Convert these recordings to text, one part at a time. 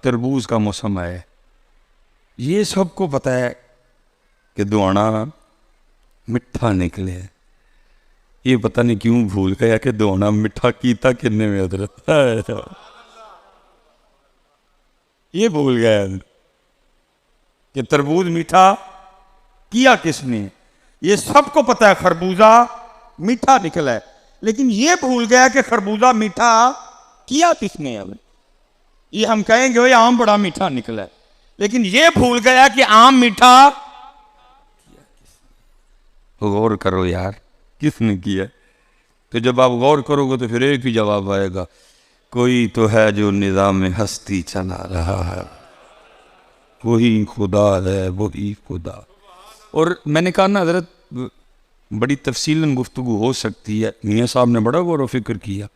तरबूज का मौसम है। ये सबको पता है कि दुआना मिठा निकले। ये पता नहीं क्यों भूल गया कि दुआना मिठा कीता किन्ने में हजरत। ये भूल गया कि तरबूज मीठा किया किसने। ये सबको पता है खरबूजा मीठा निकला है, लेकिन ये भूल गया कि खरबूजा मीठा किया किसने। अब ये हम कहेंगे भाई आम बड़ा मीठा निकला है, लेकिन ये भूल गया कि आम मीठा किया किसने। गौर करो यार, किसने किया। तो जब आप गौर करोगे तो फिर एक ही जवाब आएगा, कोई तो है जो निज़ाम में हस्ती चला रहा है, वही खुदा है, वही खुदा। और मैंने कहा ना हज़रत, बड़ी तफसीलन गुफ्तगू हो सकती है। मियाँ साहब ने बड़ा गौर व फिक्र किया।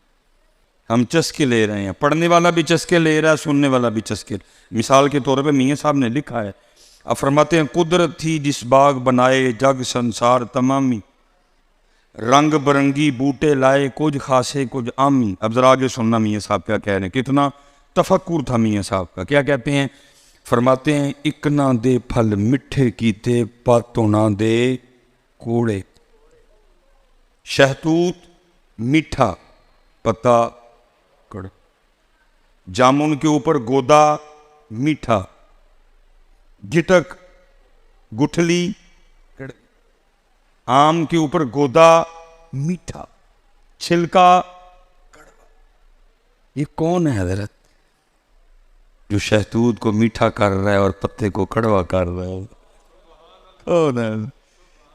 हम चस्के ले रहे हैं, पढ़ने वाला भी चस्के ले रहा है, सुनने वाला भी चस्के। मिसाल के तौर पे मियाँ साहब ने लिखा है, अब फरमाते हैं, कुदरत थी जिस बाग बनाए जग संसार तमामी, रंग बरंगी बूटे लाए कुछ खासे कुछ आमी। अब जरा आगे सुनना मियाँ साहब क्या कह रहे हैं, कितना तफक्कुर था मियाँ साहब का। क्या कहते हैं, फरमाते हैं, इक ना दे फल मिठे कीते पातों ना दे कूड़े। शहतूत मीठा, पत्ता कड़। जामुन के ऊपर गोदा मीठा, गिटक गुठली कड़। आम के ऊपर गोदा मीठा, छिलका कड़वा। ये कौन है हजरत जो शहतूत को मीठा कर रहा है और पत्ते को कड़वा कर रहा है? कौन है?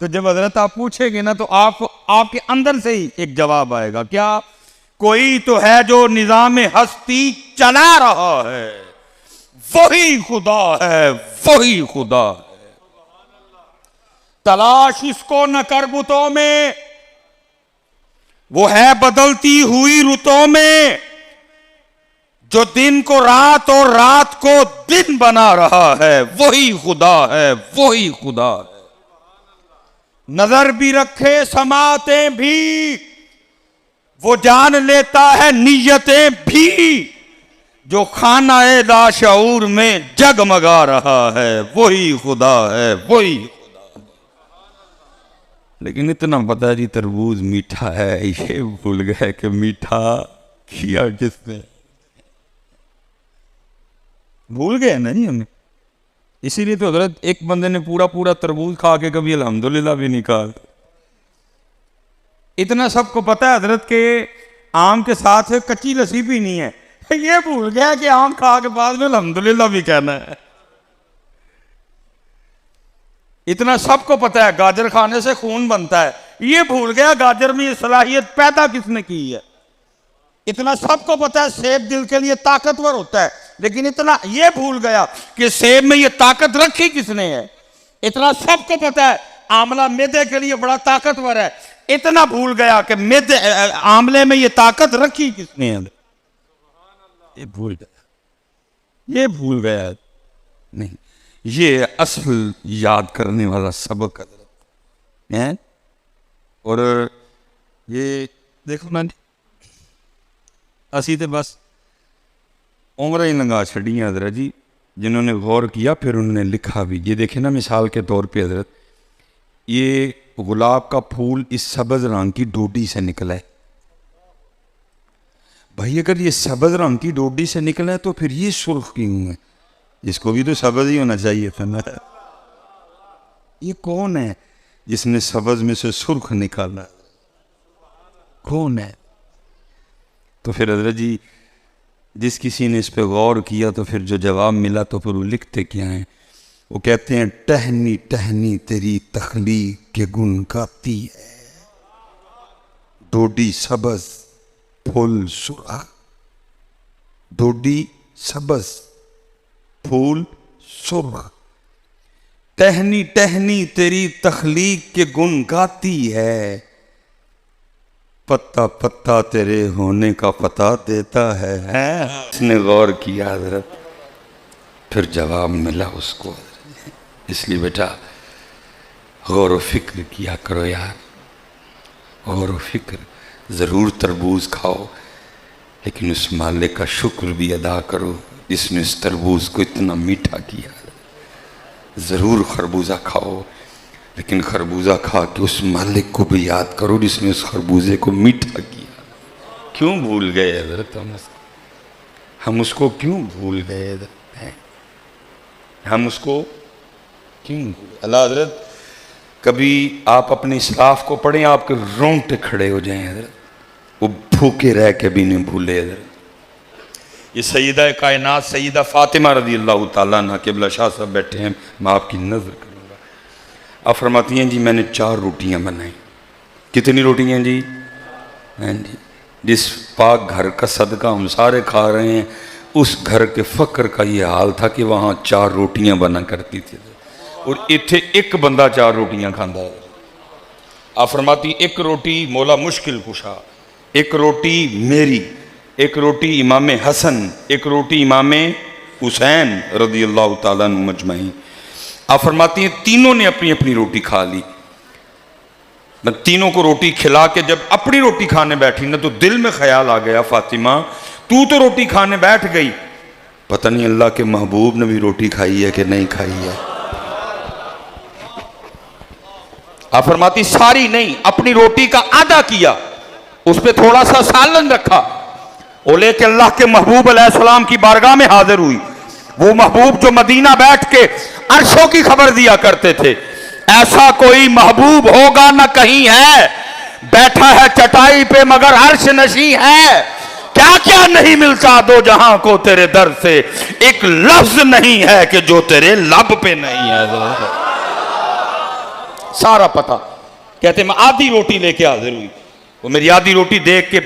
तो जब हजरत आप पूछेंगे ना तो आपके अंदर से ही एक जवाब आएगा, क्या? कोई तो है जो निजाम हस्ती चला रहा है, वही खुदा है, वही खुदा है। तलाश इसको न कर बुतों में, वो है बदलती हुई रुतों में, जो दिन को रात और रात को दिन बना रहा है, वही खुदा है, वही खुदा है। नजर भी रखे समातें भी, वो जान लेता है नीयतें भी, जो खाना-ए लाशऊर में जगमगा रहा है, वही खुदा है, वही खुदा है। लेकिन इतना पता जी तरबूज मीठा है, ये भूल गए कि मीठा किया किसने। भूल गए ना जी हमने। इसीलिए तो हजरत एक बंदे ने पूरा पूरा तरबूज खा के कभी अल्हम्दुलिल्लाह भी नहीं कहा। इतना सबको पता है हजरत के आम के साथ कच्ची लस्सी भी नहीं है, ये भूल गया कि आम खा के बाद में अल्हम्दुलिल्लाह भी कहना है। इतना सबको पता है गाजर खाने से खून बनता है, ये भूल गया गाजर में ये सलाहियत पैदा किसने की है। इतना सबको पता है सेब दिल के लिए ताकतवर होता है, लेकिन इतना ये भूल गया कि सेब में ये ताकत रखी किसने है। इतना सबको पता है आंवला मैदे के लिए बड़ा ताकतवर है, इतना भूल गया कि मैदे आंवले में ये ताकत रखी किसने है। ये भूल गया, ये भूल गया। नहीं, ये असल याद करने वाला सबक है। और ये देखो ना, असी तो बस उम्र ही लंघा छड़ी हजरत जी। जिन्होंने गौर किया फिर उन्होंने लिखा भी। ये देखे ना, मिसाल के तौर पे हजरत, ये गुलाब का फूल इस सब्ज रंग की डोडी से निकला है। भाई अगर ये सब्ज रंग की डोडी से निकला है तो फिर ये सुर्ख क्यों है? इसको भी तो सब्ज ही होना चाहिए था ना। ये कौन है जिसने सब्ज में से सुर्ख निकाला? कौन है? तो फिर हजरत जी जिस किसी ने इस पे गौर किया तो फिर जो जवाब मिला तो फिर वो लिखते क्या हैं, वो कहते हैं, टहनी टहनी तेरी तखलीक के गुण गाती है, डोडी सबज फूल सुरा। डोडी सबज फूल सुरा, टहनी टहनी तेरी तखलीक के गुण गाती है, पत्ता पत्ता तेरे होने का पता देता है। इसने गौर किया हजरत, फिर जवाब मिला उसको। इसलिए बेटा गौर व फिक्र किया करो यार, गौर व फिक्र। ज़रूर तरबूज खाओ, लेकिन उस मालिक का शुक्र भी अदा करो इसने इस तरबूज को इतना मीठा किया, ज़रूर खरबूजा खाओ, लेकिन खरबूजा खा के उस मालिक को भी याद करो जिसने उस खरबूजे को मीठा किया। क्यों भूल गए हज़रत? हम उसको क्यों भूल गए? हम उसको क्यों? अल्लाह हज़रत, कभी आप अपने इसराफ को पढ़ें, आपके रोंगटे खड़े हो जाएं हज़रत, वो भूखे रह के भी नहीं भूले हज़रत। ये सैयदा कायनात सैयदा फातिमा रज़ी अल्लाह ताला अन्हा क़िबला शाह साहब बैठे हैं, मैं आपकी नज़र करूँगा। आप फरमाती हैं जी मैंने 4 रोटियां बनाई। कितनी रोटियां जी? हाँ जी। जिस पाक घर का सदका हम सारे खा रहे हैं, उस घर के फ़क्र का ये हाल था कि वहाँ 4 रोटियां बना करती थी और इत्थे एक बंदा 4 रोटियां खाता है। आप फरमाती एक रोटी मौला मुश्किल कुशा, एक रोटी मेरी, एक रोटी इमाम हसन, एक रोटी इमाम हुसैन रज़ी अल्लाह ताला अन्हु मजमईन। आप फरमाती हैं तीनों ने अपनी अपनी रोटी खा ली। मैं तीनों को रोटी खिला के जब अपनी रोटी खाने बैठी ना, तो दिल में ख्याल आ गया, फातिमा तू तो रोटी खाने बैठ गई, पता नहीं अल्लाह के महबूब ने भी रोटी खाई है कि नहीं खाई है। आप फरमाती सारी नहीं, अपनी रोटी का आधा किया, उस पर थोड़ा सा सालन रखा, वो लेके अल्लाह के महबूब अलैहिस्सलाम की बारगाह में हाजिर हुई। वो महबूब जो मदीना बैठ के अर्शों की खबर दिया करते थे, ऐसा कोई महबूब होगा ना कहीं है, बैठा है चटाई पे मगर अर्श नशी है। क्या क्या नहीं मिलता दो जहां को तेरे दर से, एक लफ्ज नहीं है कि जो तेरे लब पे नहीं है। सारा पता। कहते मैं आधी रोटी लेके हाजिर हुई, वो मेरी आधी रोटी देख के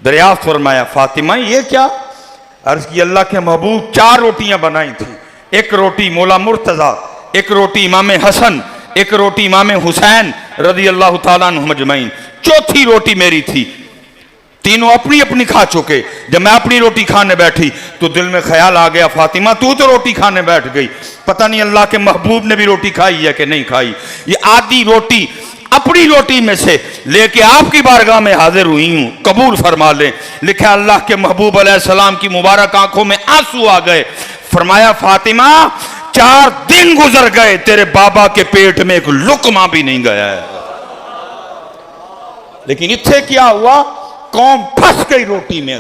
दरियाफ्त फरमाया, फातिमा ये क्या? अर्ज की अल्लाह के महबूब 4 रोटियां बनाई थी, एक रोटी मौला मुर्तज़ा, एक रोटी इमाम हसन, एक रोटी इमाम हुसैन रज़ी अल्लाह ताला अन्हु मजमईन, चौथी रोटी मेरी थी। तीनों अपनी अपनी खा चुके। जब मैं अपनी रोटी खाने बैठी तो दिल में ख्याल आ गया, फातिमा तू तो रोटी खाने बैठ गई, पता नहीं अल्लाह के महबूब ने भी रोटी खाई है कि नहीं खाई। ये आधी रोटी अपनी रोटी में से लेके आपकी बारगाह में हाजिर हुई हूं, कबूल फरमा लें। लिखा अल्लाह के महबूब अलैहिस्सलाम की मुबारक आंखों में आंसू आ गए। फरमाया फातिमा 4 दिन गुजर गए, तेरे बाबा के पेट में एक लुकमा भी नहीं गया है। लेकिन इत्थे क्या हुआ? कौम फंस गई रोटी में।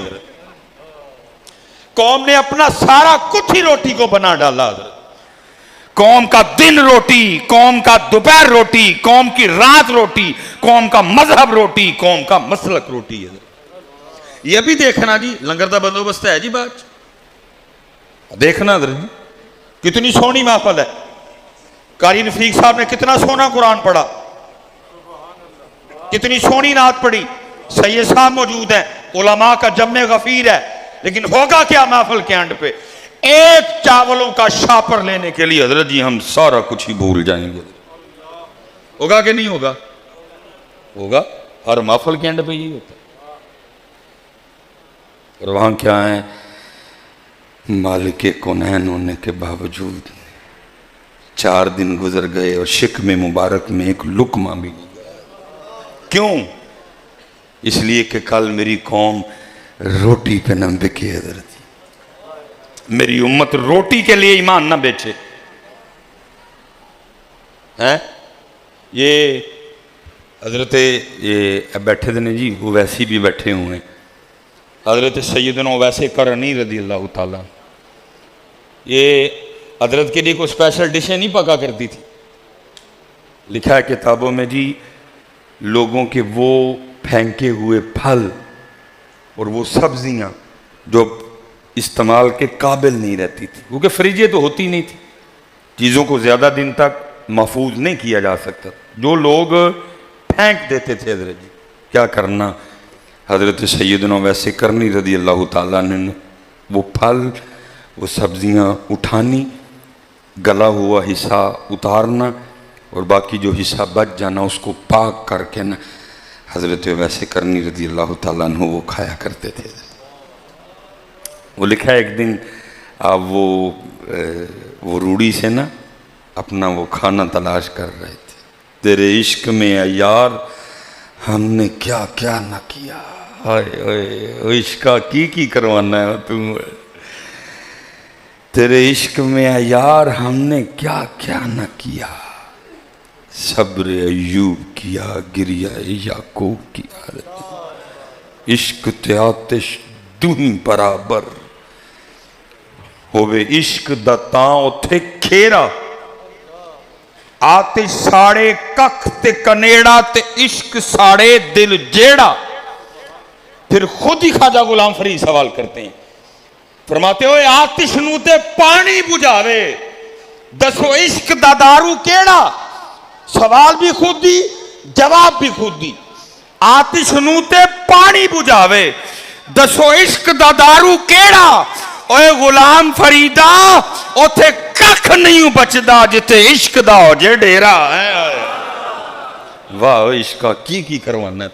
कौम ने अपना सारा कुछ ही रोटी को बना डाला। कौम का दिन रोटी, कौम का दोपहर रोटी, कौम की रात रोटी, कौम का मजहब रोटी, कौम का मसलक रोटी है। यह भी देखना जी, लंगर का बंदोबस्त है जी। बात देखना जी, कितनी सोहनी महफल है। कारी रफीक साहब ने कितना सोना कुरान पढ़ा, कितनी सोहनी नात पढ़ी। सैयद साहब मौजूद है, उलमा का जम्मे गफीर है। लेकिन होगा क्या महफल के एंड पे? एक चावलों का शापर लेने के लिए हजरत जी हम सारा कुछ ही भूल जाएंगे। होगा कि नहीं होगा? होगा। हर महफल के एंड पे यही होता है। और वहां क्या है? मालिक कौनैन होने के बावजूद 4 दिन गुजर गए और शिक में मुबारक में एक लुकमा भी नहीं गया। क्यों? इसलिए कि कल मेरी कौम रोटी पे न बिके हजरत। मेरी उम्मत रोटी के लिए ईमान ना बेचे। हैं ये हजरत ये बैठे थे जी, वो वैसे भी बैठे हुए हैं। हजरत सैयदना वैसे करनी रज़ी अल्लाह ताला, ये हजरत के लिए कोई स्पेशल डिशें नहीं पका करती थी। लिखा है किताबों में जी, लोगों के वो फेंके हुए फल और वो सब्जियां जो इस्तेमाल के काबिल नहीं रहती थी, क्योंकि फ्रिजें तो होती नहीं थी, चीज़ों को ज़्यादा दिन तक महफूज नहीं किया जा सकता, जो लोग फेंक देते थे। हजरत जी क्या करना, हजरत सैयदना वैसे करनी रज़ी अल्लाह ताला ने वो फल वो सब्जियां उठानी, गला हुआ हिस्सा उतारना और बाकी जो हिस्सा बच जाना उसको पाक करके ना हजरत वैसे करनी रज़ी अल्लाह ताला अन्हु वो खाया करते थे। वो लिखा है एक दिन आप वो रूढ़ी से ना अपना वो खाना तलाश कर रहे थे। तेरे इश्क में यार हमने क्या क्या ना किया, हाय हाय इश्का की करवाना है तुम। तेरे इश्क में है यार हमने क्या क्या न किया, सब्र अयूब किया, गिरिया याकूब किया। इश्क ते आतिश दूनी बराबर होवे, इश्क दा तां उथे खेरा, आतिश साड़े कख ते कनेड़ा ते इश्क साड़े दिल जेड़ा। फिर खुद ही ख्वाजा गुलाम फरीद सवाल करते हैं, फरमाते हो आतिश नू ते पानी बुझावे, दसो इश्क दा दारू केड़ा। सवाल भी खुद ही, जवाब भी खुद ही। आतिश नू ते पानी बुझावे, दसो इश्क दा दारू केड़ा। ओए गुलाम फरीदा उथे कख नहीं बचदा जिथे इश्क दा हो जे डेरा। वाह इश्का की करवाना।